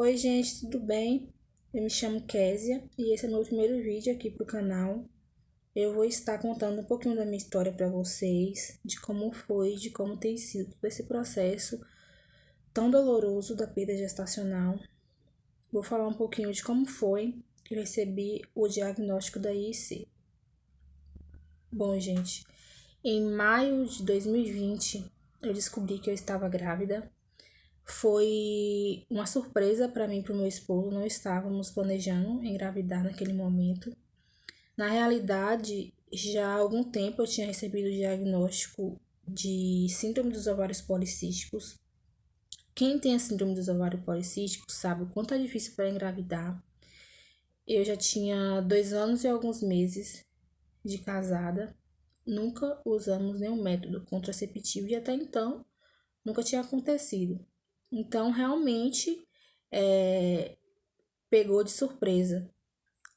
Oi, gente, tudo bem? Eu me chamo Késia e esse é meu primeiro vídeo aqui pro canal. Eu vou estar contando um pouquinho da minha história para vocês, de como foi, de como tem sido todo esse processo tão doloroso da perda gestacional. Vou falar um pouquinho de como foi que eu recebi o diagnóstico da IEC. Bom, gente, em maio de 2020 eu descobri que eu estava grávida. Foi uma surpresa para mim e para o meu esposo, não estávamos planejando engravidar naquele momento. Na realidade, já há algum tempo eu tinha recebido o diagnóstico de síndrome dos ovários policísticos. Quem tem a síndrome dos ovários policísticos sabe o quanto é difícil para engravidar. Eu já tinha 2 anos e alguns meses de casada, nunca usamos nenhum método contraceptivo e até então nunca tinha acontecido. Então, realmente, pegou de surpresa.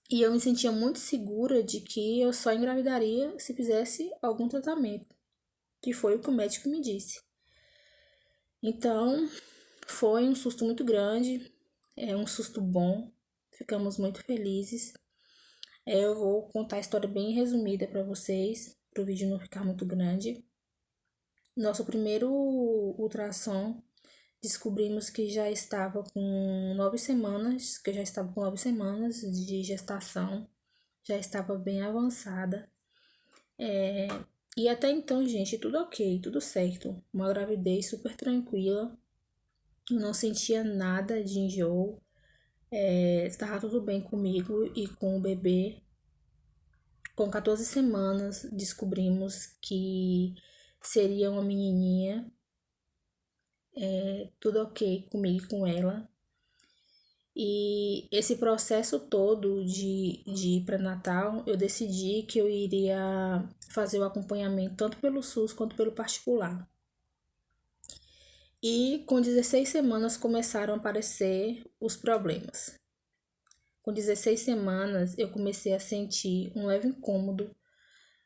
E eu me sentia muito segura de que eu só engravidaria se fizesse algum tratamento, que foi o que o médico me disse. Então, foi um susto muito grande, é um susto bom, ficamos muito felizes. Eu vou contar a história bem resumida para vocês, para o vídeo não ficar muito grande. Nosso primeiro ultrassom, descobrimos que já estava com 9 semanas, que eu já estava com 9 semanas de gestação, já estava bem avançada. E até então, gente, tudo ok, tudo certo. Uma gravidez super tranquila, não sentia nada de enjoo, estava tudo bem comigo e com o bebê. Com 14 semanas, descobrimos que seria uma menininha, tudo ok comigo e com ela. E esse processo todo de pré-natal, eu decidi que eu iria fazer o acompanhamento tanto pelo SUS quanto pelo particular. E com 16 semanas começaram a aparecer os problemas. Com 16 semanas eu comecei a sentir um leve incômodo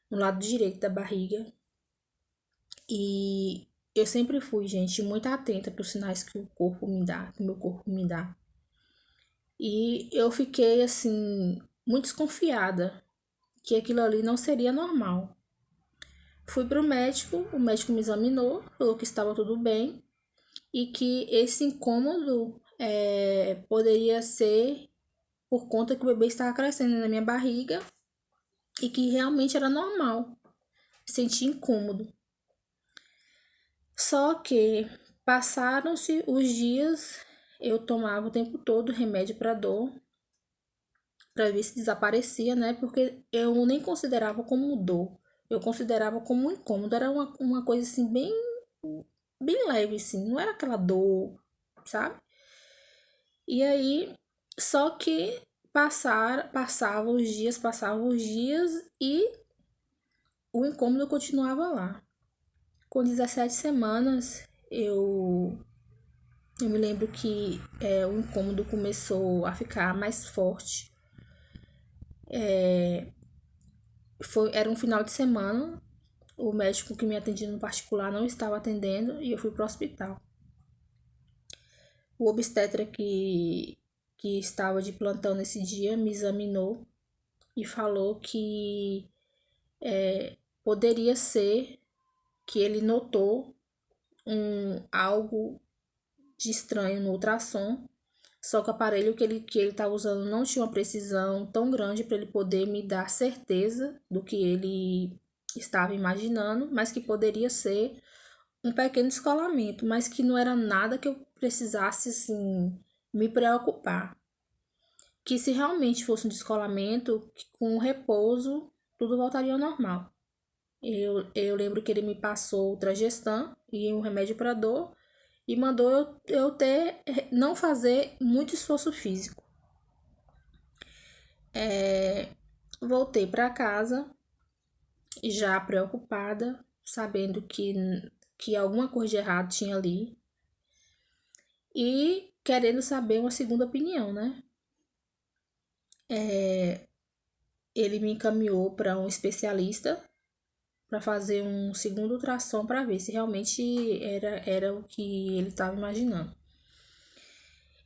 no lado direito da barriga. E eu sempre fui, gente, muito atenta para os sinais que o corpo me dá, que o meu corpo me dá. E eu fiquei assim, muito desconfiada que aquilo ali não seria normal. Fui para o médico me examinou, falou que estava tudo bem e que esse incômodo poderia ser por conta que o bebê estava crescendo na minha barriga e que realmente era normal sentir incômodo. Só que passaram-se os dias, eu tomava o tempo todo remédio para dor, para ver se desaparecia, né? Porque eu nem considerava como dor, eu considerava como um incômodo, era uma coisa assim bem leve, assim, não era aquela dor, sabe? E aí, só que passavam os dias e o incômodo continuava lá. Com 17 semanas, eu me lembro que o incômodo começou a ficar mais forte. Era um final de semana, o médico que me atendia no particular não estava atendendo e eu fui para o hospital. O obstetra que estava de plantão nesse dia me examinou e falou que poderia ser que ele notou algo de estranho no ultrassom, só que o aparelho que ele estava usando não tinha uma precisão tão grande para ele poder me dar certeza do que ele estava imaginando, mas que poderia ser um pequeno descolamento, mas que não era nada que eu precisasse assim me preocupar. Que se realmente fosse um descolamento, com o repouso tudo voltaria ao normal. Eu lembro que ele me passou o Tragestan e um remédio para dor e mandou eu não fazer muito esforço físico. Voltei para casa já preocupada, sabendo que alguma coisa de errado tinha ali e querendo saber uma segunda opinião, né? Ele me encaminhou para um especialista para fazer um segundo ultrassom para ver se realmente era o que ele estava imaginando.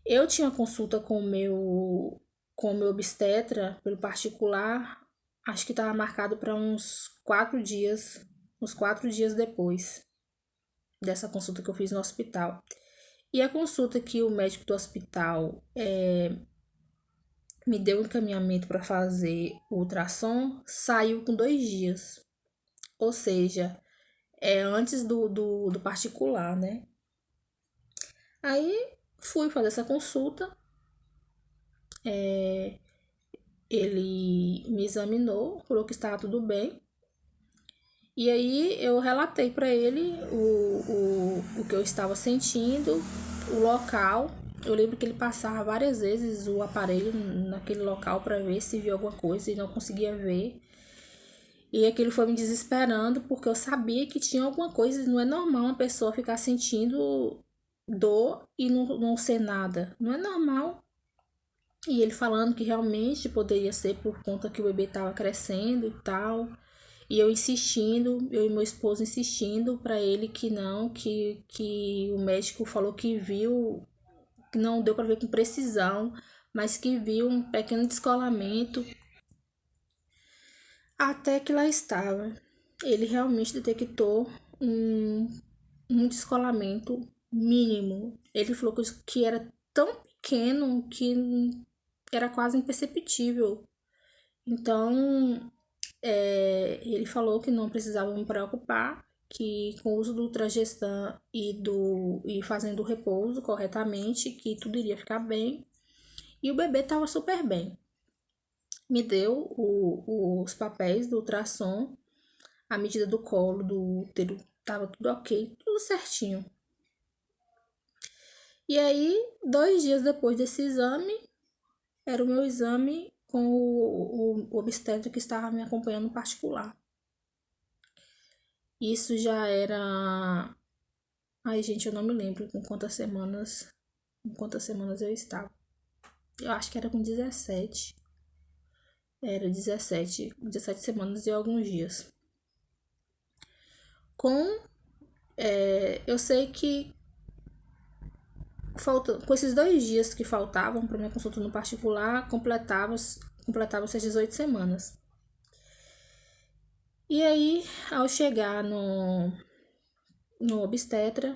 Eu tinha consulta com o meu obstetra pelo particular, acho que estava marcado para uns 4 dias depois dessa consulta que eu fiz no hospital. E a consulta que o médico do hospital me deu o encaminhamento para fazer o ultrassom saiu com 2 dias. Ou seja, antes do particular, né? Aí fui fazer essa consulta, ele me examinou, falou que estava tudo bem. E aí eu relatei para ele o que eu estava sentindo, o local. Eu lembro que ele passava várias vezes o aparelho naquele local para ver se via alguma coisa e não conseguia ver. E aquilo foi me desesperando porque eu sabia que tinha alguma coisa. Não é normal uma pessoa ficar sentindo dor e não ser nada. Não é normal. E ele falando que realmente poderia ser por conta que o bebê estava crescendo e tal. E eu insistindo, eu e meu esposo insistindo para ele que não, que o médico falou que viu, que não deu para ver com precisão, mas que viu um pequeno descolamento. Até que lá estava. Ele realmente detectou um descolamento mínimo. Ele falou que era tão pequeno que era quase imperceptível. Então, ele falou que não precisava me preocupar, que com o uso do Ultragestan e fazendo o repouso corretamente, que tudo iria ficar bem. E o bebê estava super bem. Me deu os papéis do ultrassom, a medida do colo, do útero, estava tudo ok, tudo certinho. E aí, 2 dias depois desse exame, era o meu exame com o obstetra que estava me acompanhando no particular. Isso já era. Ai, gente, eu não me lembro com quantas semanas eu estava. Eu acho que era com 17. Era 17 semanas e alguns dias. Eu sei que com esses 2 dias que faltavam para minha consulta no particular, completava-se as 18 semanas. E aí, ao chegar no obstetra,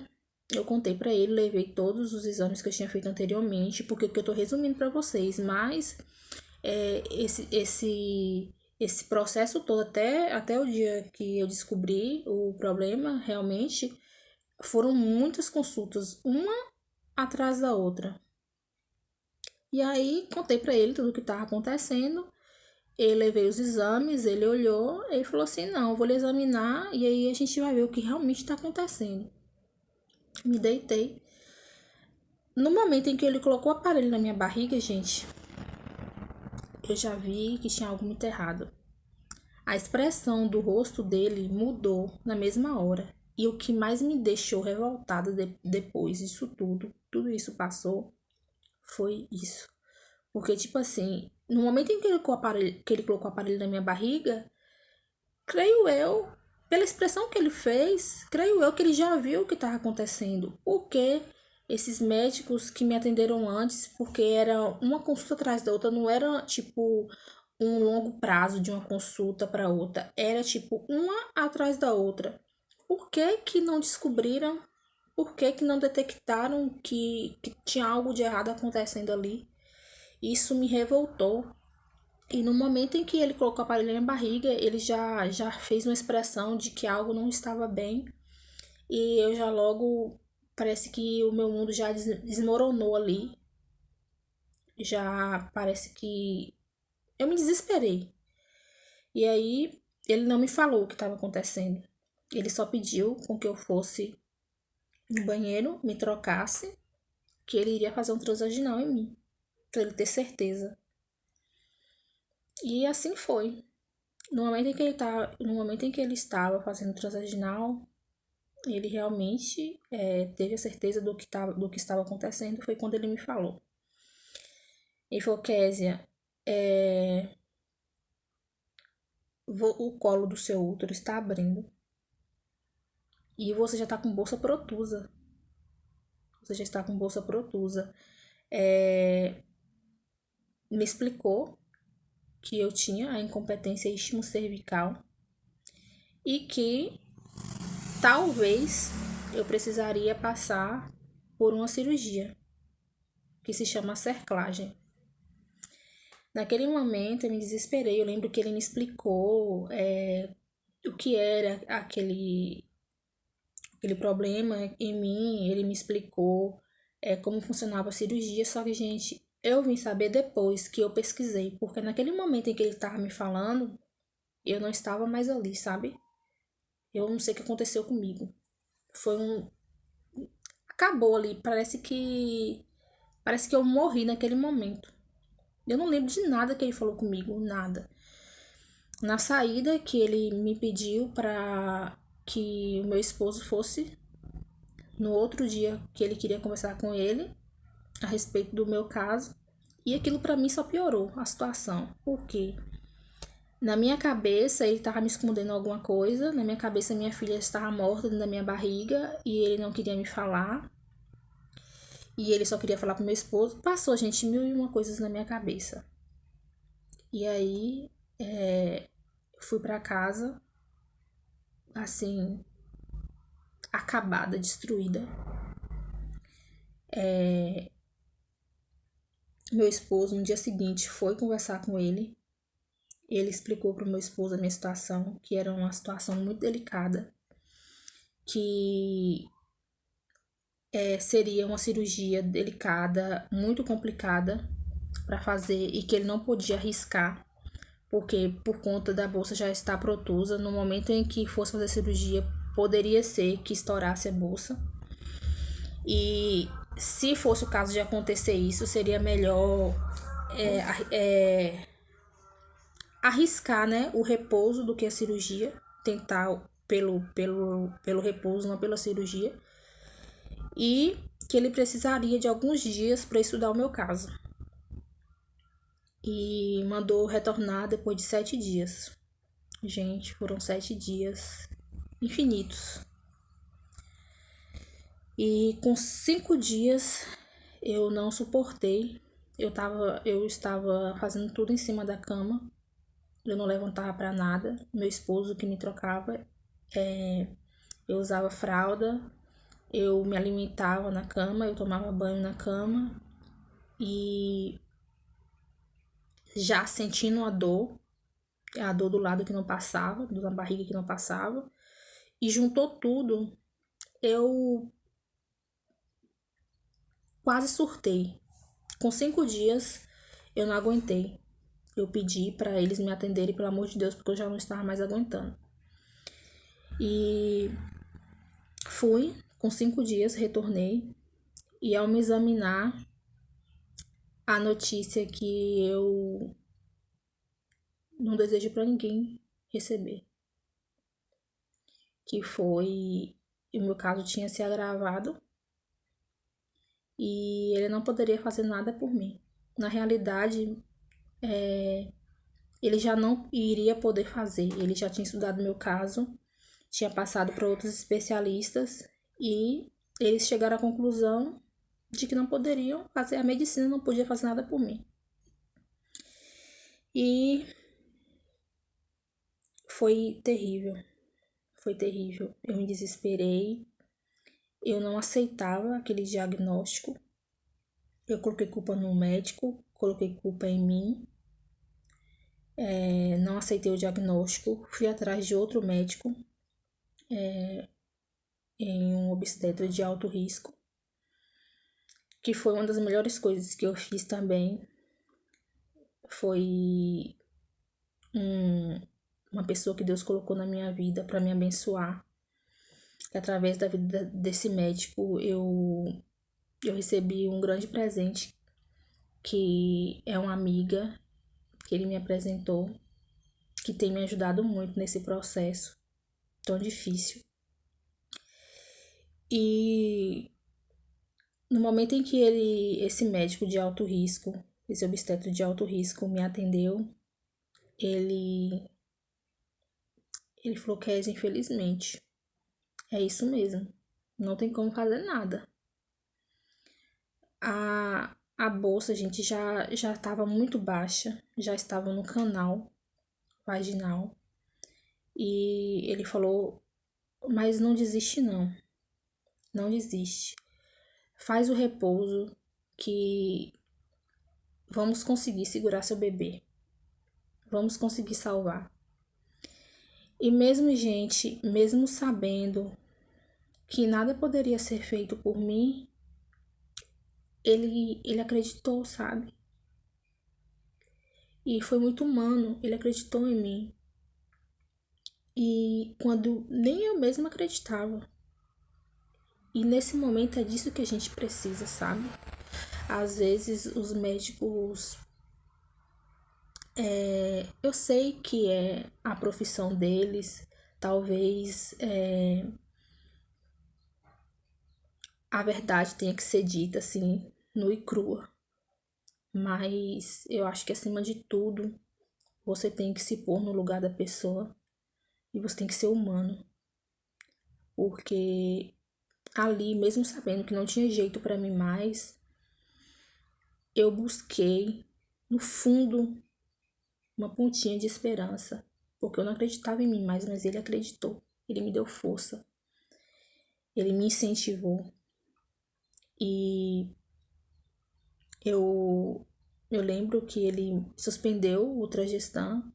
eu contei para ele, levei todos os exames que eu tinha feito anteriormente, porque que eu tô resumindo para vocês, mas esse processo todo, até o dia que eu descobri o problema, realmente foram muitas consultas, uma atrás da outra. E aí contei para ele tudo o que estava acontecendo. Eu levei os exames, ele olhou, ele falou assim: "Não, eu vou lhe examinar e aí a gente vai ver o que realmente está acontecendo." Me deitei. No momento em que ele colocou o aparelho na minha barriga, gente, eu já vi que tinha algo muito errado. A expressão do rosto dele mudou na mesma hora. E o que mais me deixou revoltada depois disso tudo isso passou, foi isso. Porque, tipo assim, no momento em que ele colocou o aparelho na minha barriga, creio eu, pela expressão que ele fez, creio eu que ele já viu o que estava acontecendo. Porque esses médicos que me atenderam antes, porque era uma consulta atrás da outra, não era tipo um longo prazo de uma consulta para outra, era tipo uma atrás da outra. Por que que não descobriram? Por que que não detectaram que tinha algo de errado acontecendo ali? Isso me revoltou. E no momento em que ele colocou o aparelho na minha barriga, ele já fez uma expressão de que algo não estava bem. E eu já logo, parece que o meu mundo já desmoronou ali. Já parece que eu me desesperei. E aí ele não me falou o que estava acontecendo. Ele só pediu com que eu fosse no banheiro, me trocasse, que ele iria fazer um transvaginal em mim, para ele ter certeza. E assim foi. No momento em que ele estava fazendo transvaginal, ele realmente teve a certeza do que estava acontecendo. Foi quando ele me falou. Ele falou: "Késia, o colo do seu útero está abrindo e você já está com bolsa protusa. Você já está com bolsa protusa. me explicou que eu tinha a incompetência istmo-cervical e que talvez eu precisaria passar por uma cirurgia que se chama cerclagem. Naquele momento eu me desesperei. Eu lembro que ele me explicou o que era aquele problema em mim. Ele me explicou como funcionava a cirurgia. Só que, gente, eu vim saber depois que eu pesquisei, porque naquele momento em que ele estava me falando, eu não estava mais ali, sabe? Eu não sei o que aconteceu comigo. Foi um. Acabou ali. Parece que eu morri naquele momento. Eu não lembro de nada que ele falou comigo, nada. Na saída que ele me pediu para que o meu esposo fosse no outro dia que ele queria conversar com ele a respeito do meu caso, e aquilo para mim só piorou a situação. Por quê? Na minha cabeça ele estava me escondendo alguma coisa, na minha cabeça minha filha estava morta dentro da minha barriga e ele não queria me falar. E ele só queria falar pro meu esposo. Passou, gente, mil e uma coisas na minha cabeça. E aí, fui pra casa, assim, acabada, destruída. Meu esposo, no dia seguinte, foi conversar com ele. Ele explicou pro meu esposo a minha situação, que era uma situação muito delicada, que seria uma cirurgia delicada, muito complicada para fazer e que ele não podia arriscar, porque por conta da bolsa já estar protusa, no momento em que fosse fazer a cirurgia, poderia ser que estourasse a bolsa. E se fosse o caso de acontecer isso, seria melhor arriscar, né, o repouso do que a cirurgia, tentar pelo repouso, não pela cirurgia, e que ele precisaria de alguns dias para estudar o meu caso. E mandou retornar depois de 7 dias. Gente, foram 7 dias infinitos. E com 5 dias eu não suportei. Eu estava fazendo tudo em cima da cama. Eu não levantava para nada. Meu esposo que me trocava. Eu usava fralda. Eu me alimentava na cama. Eu tomava banho na cama. E já sentindo a dor do lado que não passava, da barriga que não passava. E juntou tudo. Eu quase surtei. Com 5 dias, eu não aguentei. Eu pedi para eles me atenderem, pelo amor de Deus, porque eu já não estava mais aguentando. E fui, com 5 dias, retornei. E ao me examinar, a notícia que eu não desejo para ninguém receber. Que foi, o meu caso tinha se agravado e ele não poderia fazer nada por mim. Na realidade, ele já não iria poder fazer. Ele já tinha estudado meu caso, tinha passado para outros especialistas e eles chegaram à conclusão de que não poderiam fazer, a medicina não podia fazer nada por mim. E foi terrível, foi terrível. Eu me desesperei, eu não aceitava aquele diagnóstico. Eu coloquei culpa no médico, coloquei culpa em mim. Não aceitei o diagnóstico, fui atrás de outro médico, em um obstetra de alto risco, que foi uma das melhores coisas que eu fiz também. Foi uma pessoa que Deus colocou na minha vida para me abençoar. Que através da vida desse médico eu recebi um grande presente, que é uma amiga que ele me apresentou, que tem me ajudado muito nesse processo tão difícil. E no momento em que esse médico de alto risco, esse obstetra de alto risco me atendeu, ele falou: Kézia, infelizmente, é isso mesmo, não tem como fazer nada. a bolsa, gente, já estava muito baixa, já estava no canal vaginal. E ele falou, mas não desiste não, não desiste. Faz o repouso que vamos conseguir segurar seu bebê. Vamos conseguir salvar. E mesmo, gente, mesmo sabendo que nada poderia ser feito por mim, ele acreditou, sabe? E foi muito humano, ele acreditou em mim. E quando nem eu mesma acreditava. E nesse momento é disso que a gente precisa, sabe? Às vezes os médicos. Eu sei que é a profissão deles, talvez a verdade tenha que ser dita assim, nua e crua. Mas eu acho que acima de tudo, você tem que se pôr no lugar da pessoa e você tem que ser humano. Porque ali, mesmo sabendo que não tinha jeito para mim mais, eu busquei no fundo uma pontinha de esperança, porque eu não acreditava em mim mais, mas ele acreditou. Ele me deu força. Ele me incentivou. E eu lembro que ele suspendeu o Ultragestan,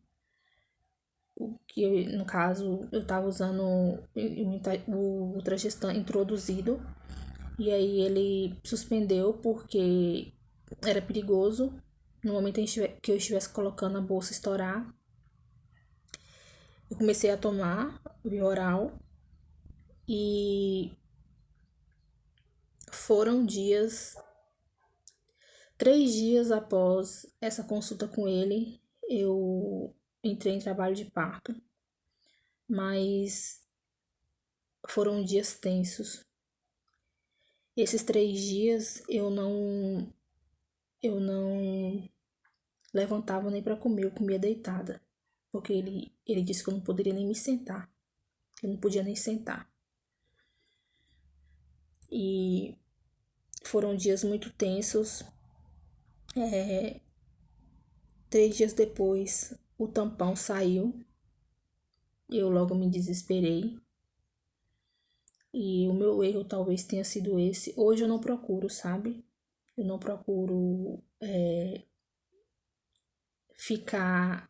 que no caso eu estava usando o Ultragestan introduzido, e aí ele suspendeu porque era perigoso no momento que eu estivesse colocando a bolsa estourar. Eu comecei a tomar via oral e foram dias, 3 dias após essa consulta com ele, eu entrei em trabalho de parto, mas foram dias tensos. Esses 3 dias eu não levantava nem para comer, eu comia deitada, porque ele disse que eu não poderia nem me sentar, eu não podia nem sentar. E foram dias muito tensos. 3 dias depois, o tampão saiu. Eu logo me desesperei. E o meu erro talvez tenha sido esse. Hoje eu não procuro, sabe? Eu não procuro ficar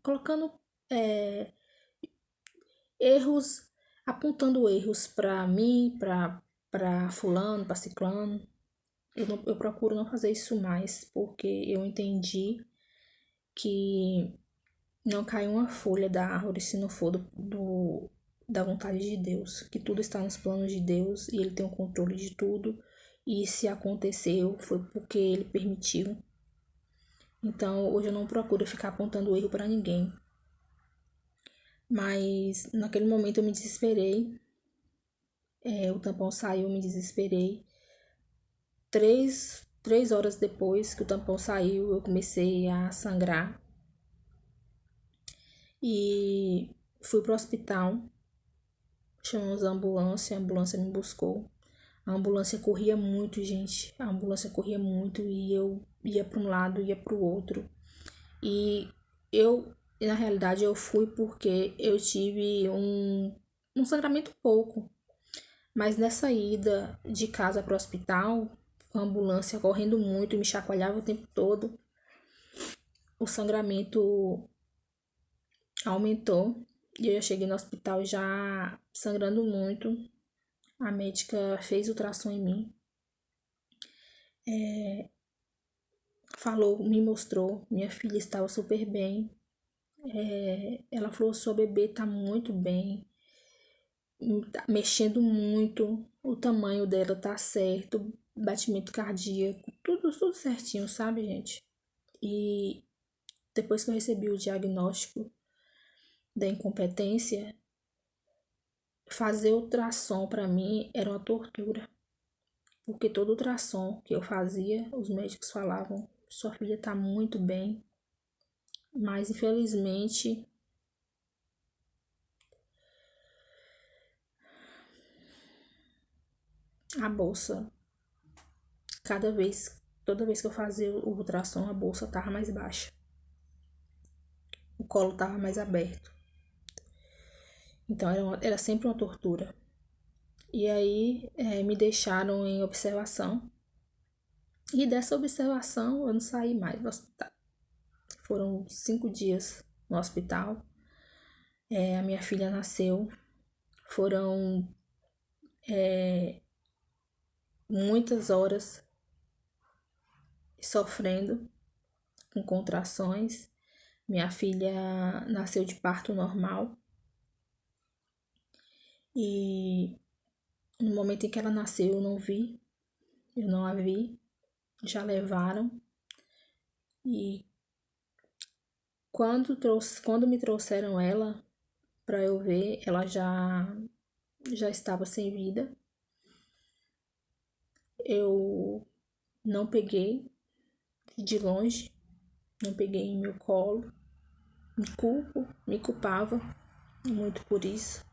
colocando erros, apontando erros pra mim, pra fulano, pra ciclano. Eu procuro não fazer isso mais, porque eu entendi que não cai uma folha da árvore se não for da vontade de Deus. Que tudo está nos planos de Deus e Ele tem o controle de tudo. E se aconteceu, foi porque Ele permitiu. Então, hoje eu não procuro ficar apontando erro para ninguém. Mas naquele momento eu me desesperei. O tampão saiu, eu me desesperei. 3 horas depois que o tampão saiu, eu comecei a sangrar. E fui pro hospital. Chamamos a ambulância me buscou. A ambulância corria muito, gente. A ambulância corria muito e eu ia para um lado, ia para o outro. E na realidade, eu fui porque eu tive um sangramento pouco. Mas nessa ida de casa para o hospital, com a ambulância correndo muito e me chacoalhava o tempo todo, o sangramento aumentou. E eu já cheguei no hospital já sangrando muito. A médica fez ultrassom em mim. Falou, me mostrou, minha filha estava super bem. Ela falou, sua bebê tá muito bem, tá mexendo muito, o tamanho dela tá certo, batimento cardíaco, tudo certinho, sabe, gente? E depois que eu recebi o diagnóstico da incompetência, fazer ultrassom para mim era uma tortura. Porque todo ultrassom que eu fazia, os médicos falavam, sua filha tá muito bem, mas infelizmente a bolsa toda vez que eu fazia o ultrassom, a bolsa tava mais baixa. O colo tava mais aberto. Então era sempre uma tortura. E aí me deixaram em observação. E dessa observação eu não saí mais do hospital. Foram 5 dias no hospital. A minha filha nasceu. Foram muitas horas sofrendo com contrações. Minha filha nasceu de parto normal. E no momento em que ela nasceu, eu não a vi, já levaram. E quando me trouxeram ela para eu ver, ela já estava sem vida. Eu não peguei de longe, não peguei em meu colo, me culpava muito por isso.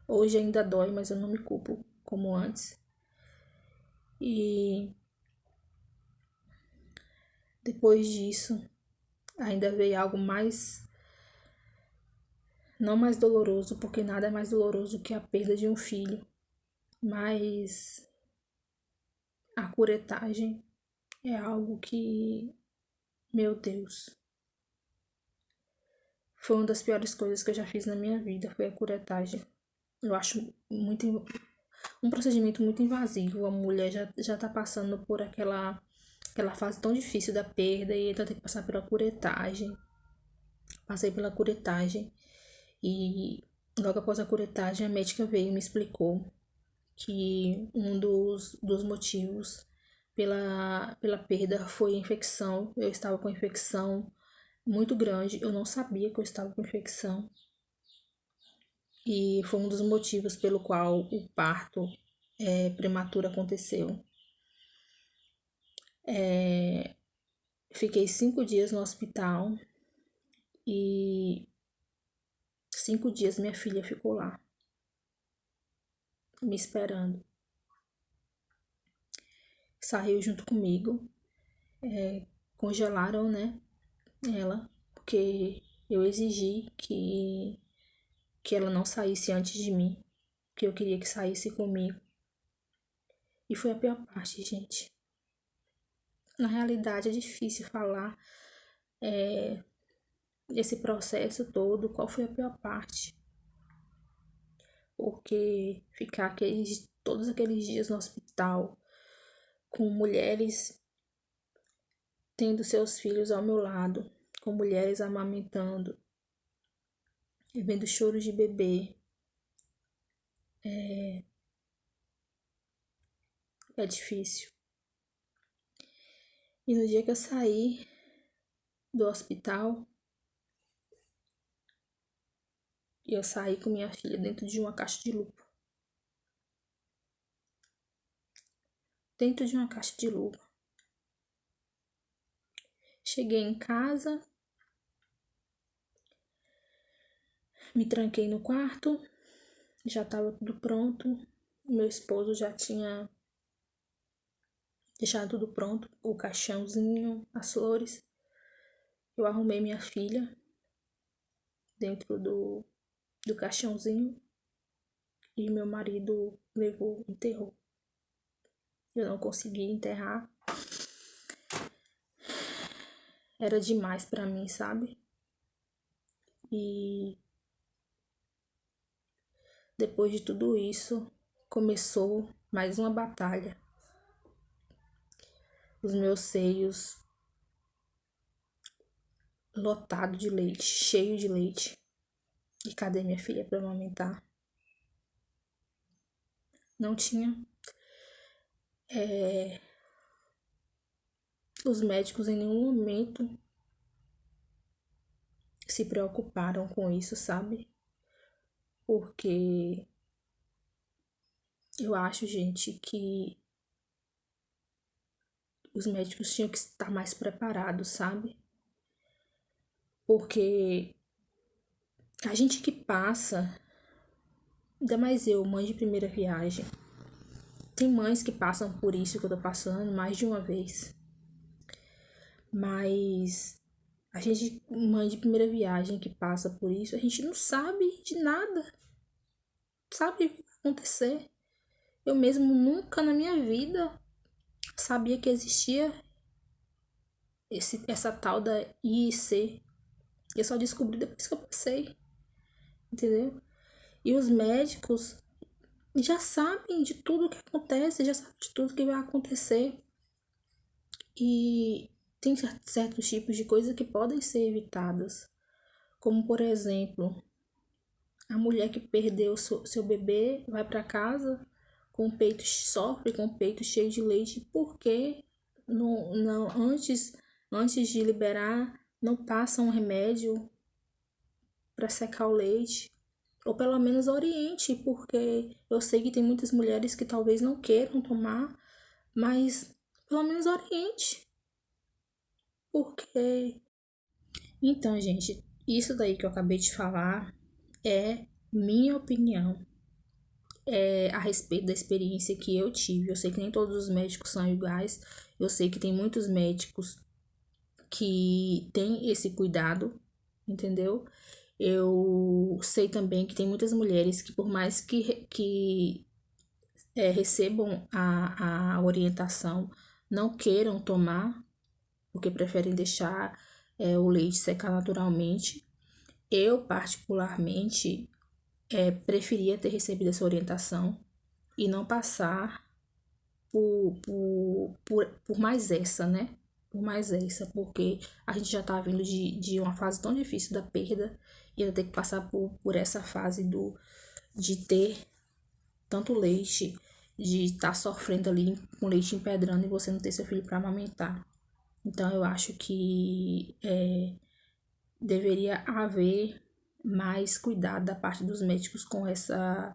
Hoje ainda dói, mas eu não me culpo como antes. E depois disso, ainda veio algo não mais doloroso, porque nada é mais doloroso que a perda de um filho, mas a curetagem é algo que, meu Deus, foi uma das piores coisas que eu já fiz na minha vida, foi a curetagem. Eu acho um procedimento muito invasivo. A mulher já tá passando por aquela fase tão difícil da perda e então tem que passar pela curetagem. Passei pela curetagem e logo após a curetagem a médica veio e me explicou que um dos motivos pela perda foi a infecção. Eu estava com infecção muito grande, eu não sabia que eu estava com infecção. E foi um dos motivos pelo qual o parto prematuro aconteceu. Fiquei 5 dias no hospital e 5 dias minha filha ficou lá, me esperando. Saiu junto comigo, congelaram, né, ela, porque eu exigi que ela não saísse antes de mim, que eu queria que saísse comigo. E foi a pior parte, gente. Na realidade é difícil falar esse processo todo, qual foi a pior parte. Porque ficar todos aqueles dias no hospital, com mulheres tendo seus filhos ao meu lado, com mulheres amamentando, vendo choros de bebê, é difícil. E no dia que eu saí do hospital, eu saí com minha filha dentro de uma caixa de lupa. Dentro de uma caixa de lupa. Cheguei em casa, me tranquei no quarto, já estava tudo pronto. Meu esposo já tinha deixado tudo pronto, o caixãozinho, as flores. Eu arrumei minha filha dentro do caixãozinho e meu marido levou, enterrou. Eu não consegui enterrar. Era demais pra mim, sabe? E depois de tudo isso, começou mais uma batalha. Os meus seios lotados de leite, cheio de leite. E cadê minha filha para amamentar? Não tinha. Os médicos em nenhum momento se preocuparam com isso, sabe? Porque eu acho, gente, que os médicos tinham que estar mais preparados, sabe? Porque a gente que passa, ainda mais eu, mãe de primeira viagem, Tem mães que passam por isso que eu tô passando mais de uma vez. Mas a gente, mãe de primeira viagem que passa por isso, a gente não sabe de nada. Sabe o que vai acontecer. Eu mesmo nunca na minha vida sabia que existia essa tal da IIC. Eu só descobri depois que eu passei. Entendeu? E os médicos já sabem de tudo que acontece, já sabem de tudo que vai acontecer. E tem certos tipos de coisas que podem ser evitadas. Como, por exemplo, a mulher que perdeu seu bebê vai para casa com o peito, sofre com o peito cheio de leite. Por que não, antes de liberar, não passa um remédio para secar o leite? Ou pelo menos oriente, porque eu sei que tem muitas mulheres que talvez não queiram tomar, mas pelo menos oriente. Porque. Então, gente, isso daí que eu acabei de falar é minha opinião. A respeito da experiência que eu tive. Eu sei que nem todos os médicos são iguais. Eu sei que tem muitos médicos que têm esse cuidado, entendeu? Eu sei também que tem muitas mulheres que, por mais que recebam a orientação, não queiram tomar, porque preferem deixar o leite secar naturalmente. Eu, particularmente, preferia ter recebido essa orientação e não passar por mais essa, né? Por mais essa, porque a gente já tá vindo de uma fase tão difícil da perda e ainda ter que passar por essa fase de ter tanto leite, de estar sofrendo ali com leite empedrando e você não ter seu filho para amamentar. Então eu acho que deveria haver mais cuidado da parte dos médicos com nessa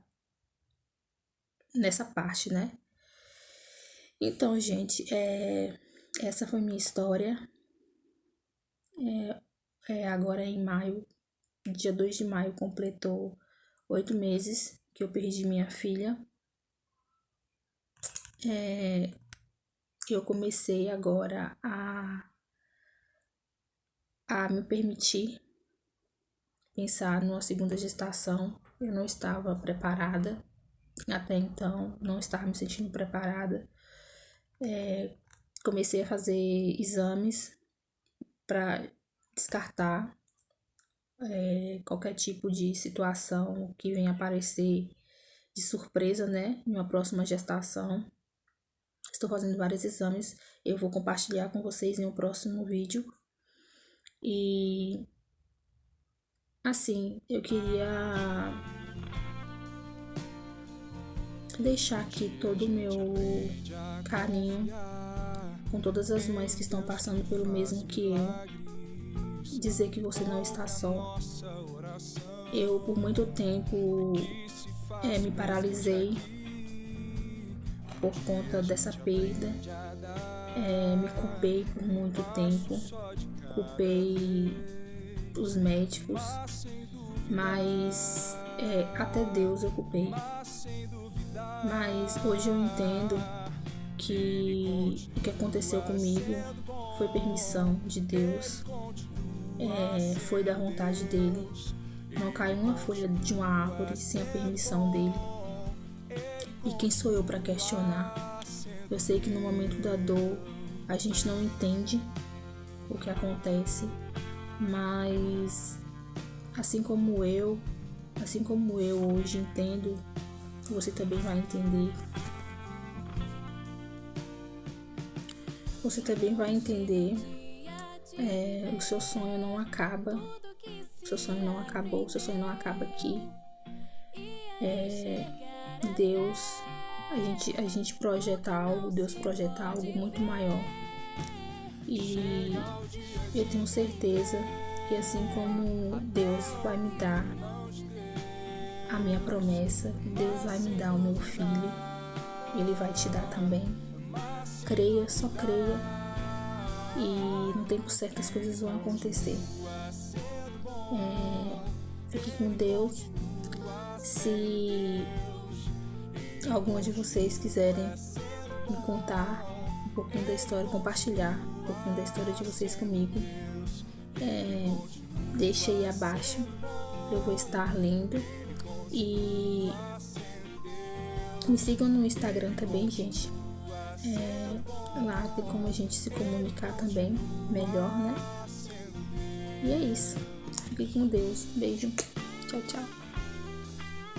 parte, né? Então, gente, essa foi minha história. Agora em maio, dia 2 de maio, completou 8 meses que eu perdi minha filha. Eu comecei agora a me permitir pensar numa segunda gestação. Eu não estava preparada, até então não estava me sentindo preparada. Comecei a fazer exames para descartar qualquer tipo de situação que venha aparecer de surpresa, né, em uma próxima gestação. Estou fazendo vários exames, eu vou compartilhar com vocês em um próximo vídeo. E assim, eu queria deixar aqui todo o meu carinho com todas as mães que estão passando pelo mesmo que eu. Dizer que você não está só. Eu, por muito tempo, me paralisei por conta dessa perda. Me culpei por muito tempo. Culpei os médicos. Mas até Deus eu culpei. Mas hoje eu entendo que o que aconteceu comigo foi permissão de Deus. Foi da vontade dele. Não caiu uma folha de uma árvore sem a permissão dele. E quem sou eu para questionar? Eu sei que no momento da dor a gente não entende o que acontece, mas assim como eu hoje entendo, você também vai entender. Você também vai entender. O seu sonho não acaba. O seu sonho não acabou. O seu sonho não acaba aqui. Deus, a gente projeta algo. Deus projeta algo muito maior. E eu tenho certeza que assim como Deus vai me dar a minha promessa, Deus vai me dar o meu filho, Ele vai te dar também. Creia, só creia. E no tempo certo as coisas vão acontecer. Fique com Deus. Se algumas de vocês quiserem me contar um pouquinho da história, compartilhar um pouquinho da história de vocês comigo, deixa aí abaixo, eu vou estar lendo. E me sigam no Instagram também, gente. Lá tem como a gente se comunicar também melhor, né? E é isso. Fique com Deus. Beijo. Tchau, tchau.